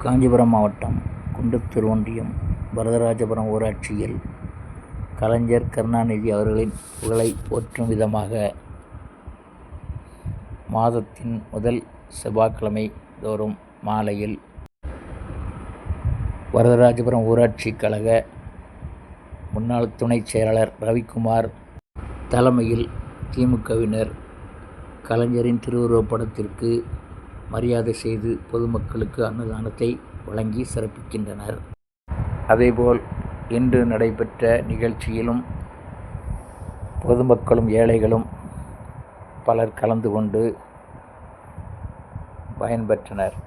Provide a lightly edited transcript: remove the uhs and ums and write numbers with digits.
காஞ்சிபுரம் மாவட்டம் குன்றத்தூர் ஒன்றியம் வரதராஜபுரம் ஊராட்சியில் கலைஞர் கருணாநிதி அவர்களின் புகழை போற்றும் விதமாக மாதத்தின் முதல் செவ்வாய்க்கிழமை தோறும் மாலையில் வரதராஜபுரம் ஊராட்சி கழக முன்னாள் துணைச் செயலாளர் ரவிக்குமார் தலைமையில் திமுகவினர் கலைஞரின் திருவுருவப் படத்திற்கு மரியாதை செய்து பொதுமக்களுக்கு அன்னதானத்தை வழங்கி சிறப்பிக்கின்றனர். அதேபோல் இன்று நடைபெற்ற நிகழ்ச்சியிலும் பொதுமக்களும் ஏழைகளும் பலர் கலந்து கொண்டு பயன்பெற்றனர்.